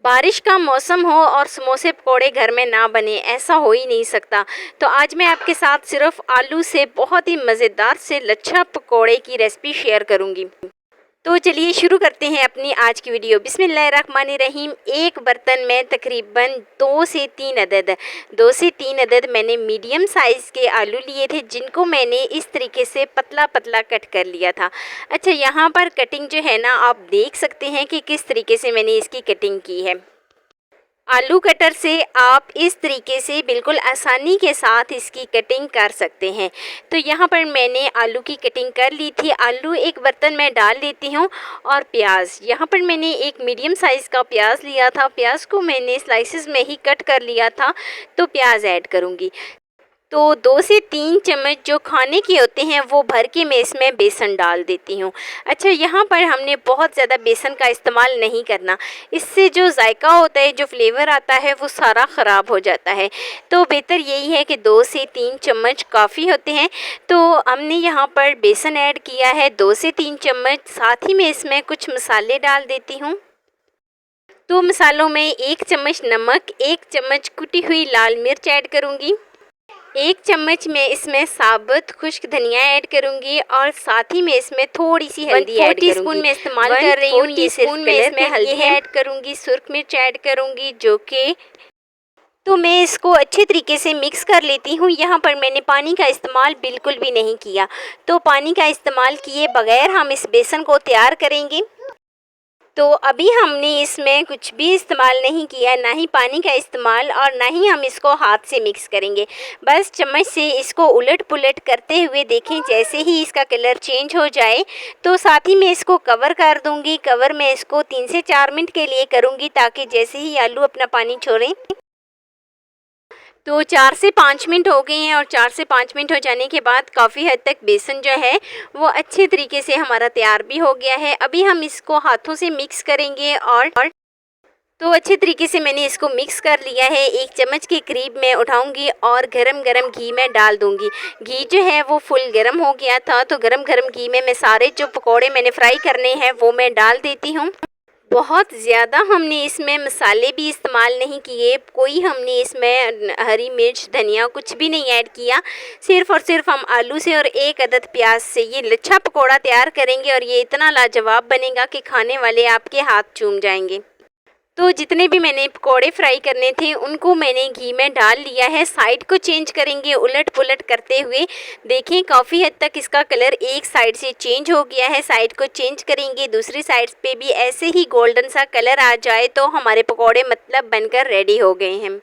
बारिश का मौसम हो और समोसे पकौड़े घर में ना बने, ऐसा हो ही नहीं सकता। तो आज मैं आपके साथ सिर्फ आलू से बहुत ही मज़ेदार से लच्छा पकौड़े की रेसिपी शेयर करूंगी। तो चलिए शुरू करते हैं अपनी आज की वीडियो। बिस्मिल्लाहिर्रहमानिर्रहीम। एक बर्तन में तकरीबन 2 से 3 अदद मैंने मीडियम साइज़ के आलू लिए थे, जिनको मैंने इस तरीके से पतला पतला कट कर लिया था। अच्छा, यहाँ पर कटिंग जो है ना, आप देख सकते हैं कि किस तरीके से मैंने इसकी कटिंग की है। आलू कटर से आप इस तरीके से बिल्कुल आसानी के साथ इसकी कटिंग कर सकते हैं। तो यहाँ पर मैंने आलू की कटिंग कर ली थी। आलू एक बर्तन में डाल लेती हूँ और प्याज, यहाँ पर मैंने एक मीडियम साइज़ का प्याज लिया था। प्याज को मैंने स्लाइसेस में ही कट कर लिया था। तो प्याज ऐड करूँगी। तो 2 से 3 चम्मच जो खाने के होते हैं वो भर के मैं इसमें बेसन डाल देती हूँ। अच्छा, यहाँ पर हमने बहुत ज़्यादा बेसन का इस्तेमाल नहीं करना, इससे जो जायका होता है, जो फ्लेवर आता है, वो सारा ख़राब हो जाता है। तो बेहतर यही है कि 2 से 3 चम्मच काफ़ी होते हैं। तो हमने यहाँ पर बेसन ऐड किया है 2 से 3 चम्मच। साथ ही मैं इसमें कुछ मसाले डाल देती हूँ। तो मसालों में 1 चम्मच नमक, 1 चम्मच कुटी हुई लाल मिर्च ऐड करूँगी, 1 चम्मच मैं इसमें साबुत खुश्क धनिया ऐड करूंगी और साथ ही मैं इसमें थोड़ी सी हल्दी ऐड करूंगी। 1 टीस्पून मैं इस्तेमाल कर रही हूँ। ये सिर्फ मैं इसमें हल्दी ऐड करूंगी, सुर्ख मिर्च ऐड करूंगी, जो कि तो मैं इसको अच्छे तरीके से मिक्स कर लेती हूँ। यहाँ पर मैंने पानी का इस्तेमाल बिल्कुल भी नहीं किया। तो पानी का इस्तेमाल किए बगैर हम इस बेसन को तैयार करेंगे। तो अभी हमने इसमें कुछ भी इस्तेमाल नहीं किया, ना ही पानी का इस्तेमाल और ना ही हम इसको हाथ से मिक्स करेंगे। बस चम्मच से इसको उलट पुलट करते हुए देखें, जैसे ही इसका कलर चेंज हो जाए तो साथ ही मैं इसको कवर कर दूंगी। कवर मैं इसको 3 से 4 मिनट के लिए करूंगी, ताकि जैसे ही आलू अपना पानी छोड़ें। तो 4 से 5 मिनट हो गए हैं और 4 से 5 मिनट हो जाने के बाद काफ़ी हद तक बेसन जो है वो अच्छे तरीके से हमारा तैयार भी हो गया है। अभी हम इसको हाथों से मिक्स करेंगे और तो अच्छे तरीके से मैंने इसको मिक्स कर लिया है। 1 चम्मच के करीब मैं उठाऊंगी और गरम गरम घी में डाल दूंगी। घी जो है वो फुल गरम हो गया था। तो गरम गरम घी में मैं सारे जो पकोड़े मैंने फ्राई करने हैं वो मैं डाल देती हूँ। बहुत ज़्यादा हमने इसमें मसाले भी इस्तेमाल नहीं किए, कोई हमने इसमें हरी मिर्च धनिया कुछ भी नहीं ऐड किया। सिर्फ़ और सिर्फ हम आलू से और 1 अदद प्याज से ये लच्छा पकौड़ा तैयार करेंगे और ये इतना लाजवाब बनेगा कि खाने वाले आपके हाथ चूम जाएंगे। तो जितने भी मैंने पकोड़े फ्राई करने थे उनको मैंने घी में डाल लिया है। साइड को चेंज करेंगे उलट पुलट करते हुए। देखें, काफ़ी हद तक इसका कलर एक साइड से चेंज हो गया है। साइड को चेंज करेंगे, दूसरी साइड पे भी ऐसे ही गोल्डन सा कलर आ जाए तो हमारे पकोड़े मतलब बनकर रेडी हो गए हैं।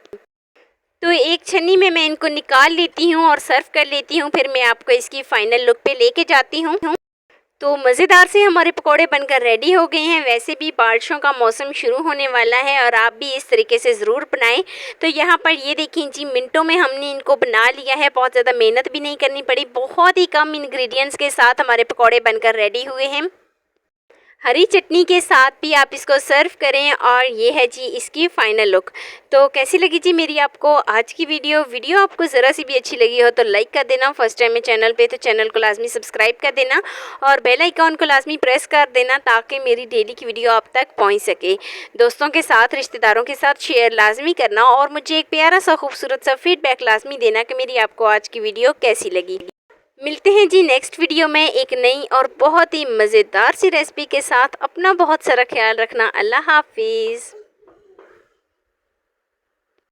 तो एक छन्नी में मैं इनको निकाल लेती हूँ और सर्व कर लेती हूँ। फिर मैं आपको इसकी फ़ाइनल लुक पे लेके जाती हूँ। तो मज़ेदार से हमारे पकोड़े बनकर रेडी हो गए हैं। वैसे भी बारिशों का मौसम शुरू होने वाला है और आप भी इस तरीके से ज़रूर बनाएं। तो यहाँ पर ये देखिए जी, मिनटों में हमने इनको बना लिया है। बहुत ज़्यादा मेहनत भी नहीं करनी पड़ी। बहुत ही कम इंग्रेडिएंट्स के साथ हमारे पकोड़े बनकर रेडी हुए हैं। हरी चटनी के साथ भी आप इसको सर्व करें और ये है जी इसकी फ़ाइनल लुक। तो कैसी लगी जी मेरी आपको आज की वीडियो आपको ज़रा सी भी अच्छी लगी हो तो लाइक कर देना। फर्स्ट टाइम है चैनल पे तो चैनल को लाजमी सब्सक्राइब कर देना और बेल आइकॉन को लाजमी प्रेस कर देना, ताकि मेरी डेली की वीडियो आप तक पहुंच सके। दोस्तों के साथ, रिश्तेदारों के साथ शेयर लाजमी करना और मुझे एक प्यारा सा खूबसूरत सा फीडबैक लाजमी देना कि मेरी आपको आज की वीडियो कैसी लगी। मिलते हैं जी नेक्स्ट वीडियो में एक नई और बहुत ही मज़ेदार सी रेसिपी के साथ। अपना बहुत सारा ख्याल रखना। अल्लाह हाफिज़।